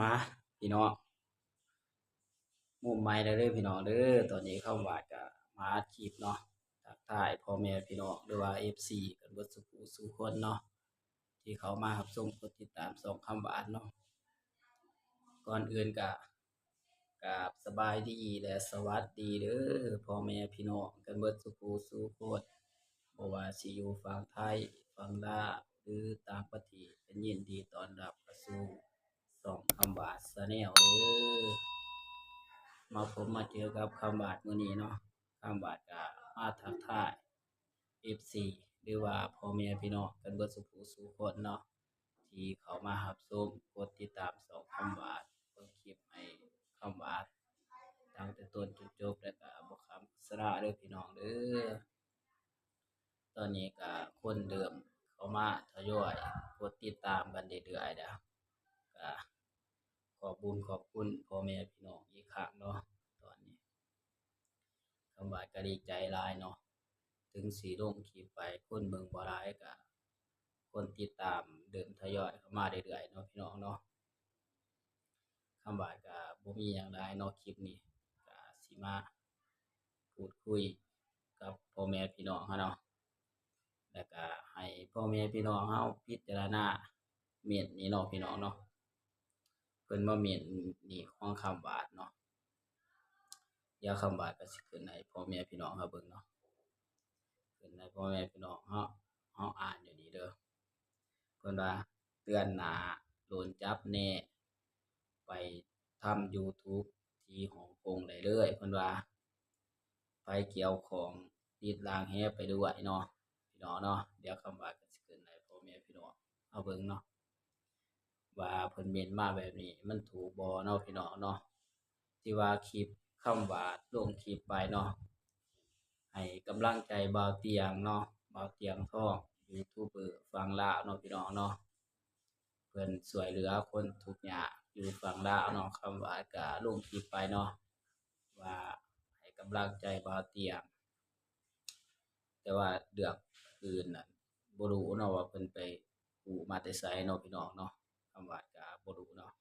มาพี่น้องมุมใหม่เด้อพี่น้องเด้อตอนนี้เข้าว่าจะมาอัดคลิปเนาะทักทายพ่อแม่พี่น้องหรือว่า FC กันเบิดสุขสู่คนเนาะที่เขามารับชมกดติดตามสองคำหวานเนาะก่อนอื่นก็กราบสบายดีและสวัสดีเด้อพ่อแม่พี่น้องกันเบิดสุขสู่คนบ่ว่าสิอยู่ฝั่งไทยฝั่งลาวหรือต่างประเทศก็ยินดีต้อนรับเข้าสู่สองคำหวานชาแนลเด้อ มาเจอกับคำบาดมื้อนี้เนาะคำบาดก็มาทักทาย FC หรือว่าพ่อแม่พี่น้องกันเบิดสุขสู่คนเนาะที่เขามารับชมกดติดตามสองคำบาดเบิ่งคลิปให้คำบาดตั้งแต่ต้นจนจบแล้วก็บ่คำสระเด้อพี่น้องเด้อตอนนี้ก็คนเดิมเขามาทยอยกดติดตามกันเรื่อยๆแล้วก็ขอบคุญขอบคุณพ่อแม่พี่น้องอีกครั้งเนาะตอนนี้ คำว่าก็ดีใจหลายเนาะถึงสีลงคลิปไปคนเบิ่งบ่หลายก็คนติดตามเดินทยอยเข้ามาเรื่อยๆเนาะพี่น้องเนาะคำว่าก็บ่มีหยังหลายเนาะคลิปนี้ก็สิมาพูดคุยกับพ่อแม่พี่น้องเฮาเนาะแล้วก็ให้พ่อแม่พี่น้องเฮาพิจารณาเม้นต์นี้เนาะพี่น้องเนาะเพิ่นมาเม้นต์นี่ของคำว่าเนาะเดี๋ยวคำว่าก็สิขึ้นให้พ่อแม่พี่น้องเฮาเบิ่งเนาะ ขึ้นให้พ่อแม่พี่น้องเฮาอ่านอยู่นี่เด้อเพิ่นว่าเตือนหน้าโดนจับแน่ไปทำ YouTube ที่ฮ่องกงได้เลยเพิ่นว่าไปเกี่ยวของติดรางแฮไปด้วยเนาะพี่น้องเนาะเดี๋ยวคำว่าก็สิขึ้นให้พ่อแม่พี่น้องเฮาเบิ่งเนาะว่าเพิ่นเม้นมาแบบนี้มันถูกบ่เนาะพี่น้องเนาะที่ว่าคลิปคำว่าลงคลิปไปเนาะ ให้กำลังใจบ่าวเตียงเนาะบ่าวเตียงทองยูทูบเบอร์ฝั่งลาวเนาะพี่น้องเนาะเพิ่นช่วยเหลือคนทุกข์ยากอยู่ฝั่งลาวเนาะคำว่าก็ลงคลิปไปเนาะว่าให้กำลังใจบ่าวเตียงแต่ว่าเรื่องอื่นน่ะบ่รู้เนาะว่าเพิ่นไปกู้มาแต่ไสเนาะพี่น้องเนาะคำว่าก็บ่รู้เนาะ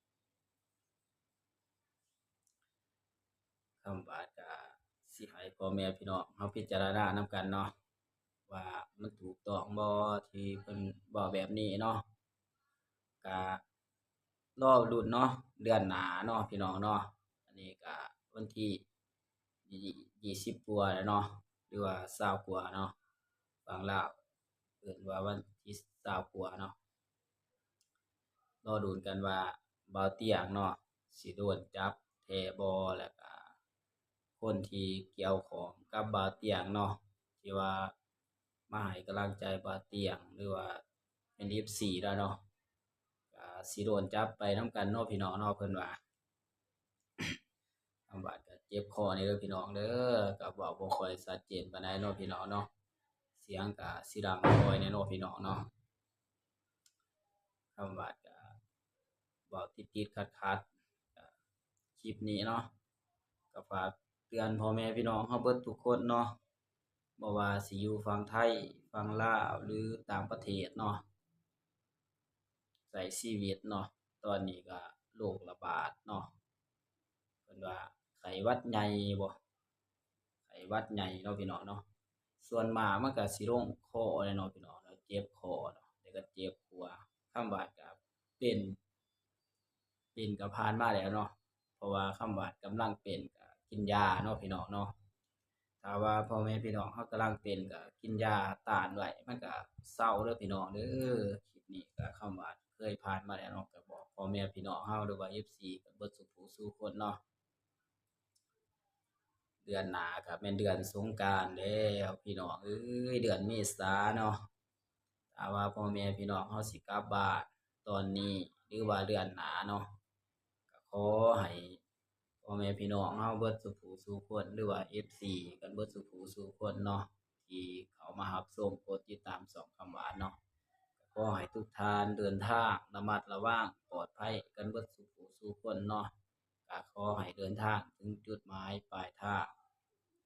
คำว่าก็สิให้พ่อแม่พี่น้องเฮาพิจารณานำกันเนาะว่ามันถูกต้องบ่ที่เพิ่นเว้าแบบนี้เนาะ ก็รอลุ้นเนาะเดือนหน้าเนาะพี่น้องเนาะอันนี้ก็วันที่20กว่าแล้วเนาะหรือว่า20กว่าเนาะฝั่งลาวเอิ้นว่าวันที่20กว่าเนาะรอลุ้นกันว่าบ่าวเตี้ยงเนาะสิโดนจับแท้บ่แล้วก็คนที่เกี่ยวข้องกับบ่าวเตี้ยงเนาะที่ว่ามาให้กำลังใจบ่าวเตี้ยงหรือว่าเป็น FC แล้วเนาะ ก็สิโดนจับไปนำกันเนาะพี่น้องเนาะเพิ่นว่าคำว่าก็เจ็บคอนี่เด้อพี่น้องเด้อก็เว้าบ่ค่อยชัดเจนปานใดเนาะพี่น้องเนาะเสียงก็สิดังค่อยแหน่เนาะพี่น้องเนาะคำว่าก็เว้าติดๆขัดๆก็คลิปนี้เนาะก็ฝากเตือนพ่อแม่พี่น้องเฮาเบิดทุกคนเนาะบ่ว่าสิอยู่ฝั่งไทยฝั่งลาวหรือต่างประเทศเนาะใช้ชีวิตเนาะตอนนี้ก็โรคระบาดเนาะ เพิ่นว่าไข้หวัดใหญ่บ่ไข้หวัดใหญ่เนาะพี่น้องเนาะส่วนมากมันก็สิลงคอแหละเนาะพี่น้องเนาะเจ็บคอเนาะแล้วก็เจ็บหัวคำว่าก็เป็นก็ผ่านมาแล้วเนาะเพราะว่าคำว่ากำลังเป็นก็กินยาเนาะพี่น้องเนาะถ้าว่าพ่อแม่พี่น้องเขากำลังเป็นก็กินยาต้านไว้มันก็เซาเด้อพี่น้องเด้อคลิปนี้ก็คำว่าเคยผ่านมาแล้วเนาะก็บอกพ่อแม่พี่น้องเราหรือว่า FC กันเบิดสุขผู้สู่คนเนาะ เดือนหน้าก็แม่นเดือนสงกรานต์แล้วพี่น้องเอ้ยเดือนเมษาเนาะถ้าว่าพ่อแม่พี่น้องเราสิกลับบ้านตอนนี้หรือว่าเดือนหน้าเนาะก็ขอให้พ่อแม่พี่น้องเราเบิดสุขผู้สู่คนหรือว่า FC กันเบิดสุขผู้สู่คนเนาะที่เขามารับชมกดติดตามช่องคำหวานเนาะก็ขอให้ทุกท่านเดินทางระมัดระวังปลอดภัยกันเบิดสุขผู้สู่คนเนาะก็ขอให้เดินทางถึงจุดหมายปลายทาง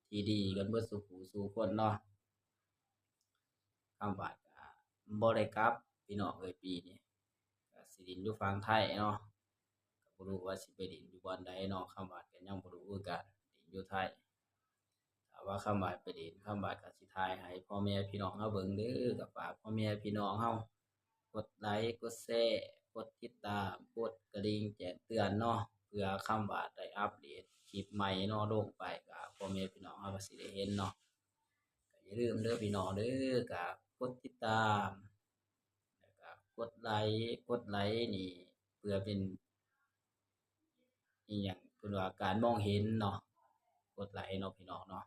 ที่ดีกันเบิดสู่ผู้สู่คนเนาะคำว่าก็บ่ได้กลับพี่น้องเอ้ยปีนี้ก็สิดินอยู่ฝั่งไทยเนาะ บ่รู้ว่าสิไปเล่นอยู่บ่อนใดเนาะคำว่าก็ยังบ่รู้คือกันเล่นอยู่ไทยถ้าว่าคำว่าไปเล่นคำว่าก็สิถ่ายให้พ่อแม่พี่น้องเราเบิ่งเด้อก็ฝากพ่อแม่พี่น้องเรากดไลก์กดแชร์กดติดตามกดกระดิ่งแจ้งเตือนเนาะเพื่อคำว่าได้อัปเดตคลิปใหม่เนาะลงไปก็พ่อแม่พี่น้องเราก็สิได้เห็นเนาะก็อย่าลืมเด้อพี่น้องเด้อก็กดติดตามแล้วก็กดไลค์นี่เพื่อเป็น อีหยังเพิ่นว่าการมองเห็นเนาะกดไลก์เนาะพี่น้องเนาะ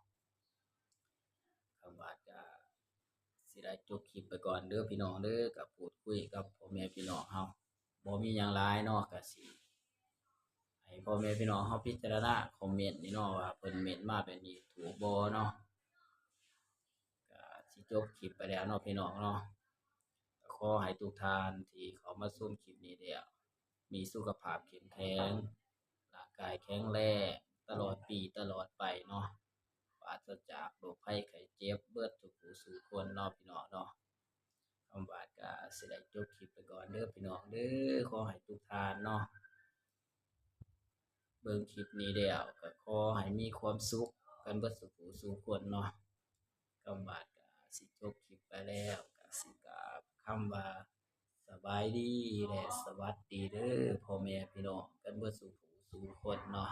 คำว่าก็สิได้จบคลิปไปก่อนเด้อพี่น้องเด้อก็พูดคุยกับพ่อแม่พี่น้องเฮาบ่มีหยังหลายเนาะก็สิให้พ่อแม่พี่น้องเฮาพิจารณาคอมเมนต์นี่เนาะว่าเพิ่นเม้นต์มาแบบนี้ถูกบ่เนาะก็สิจบคลิปไปแล้วเนาะพี่น้องเนาะก็ขอให้ทุกท่านที่เข้ามาชมคลิปนี้แล้วมีสุขภาพเข้มแข็งร่างกายแข็งแรงตลอดปีตลอดไปเนาะ ปราศจากโรคภัยไข้เจ็บเบิดทุกผู้สู่คนเนาะพี่น้องเนาะคำว่าก็สิได้จบคลิปไปก่อนเด้อพี่น้องเด้อขอให้ทุกท่านเนาะเบิ่งคลิปนี้แล้วก็ขอให้มีความสุขกันเบิดสุขผู้สู่คนเนาะคำว่าก็สิจบคลิปไปแล้วก็สิกราบคำว่าสบายดีและสวัสดีเด้อพ่อแม่พี่น้องกันเบิดสุขผู้สู่คนเนาะ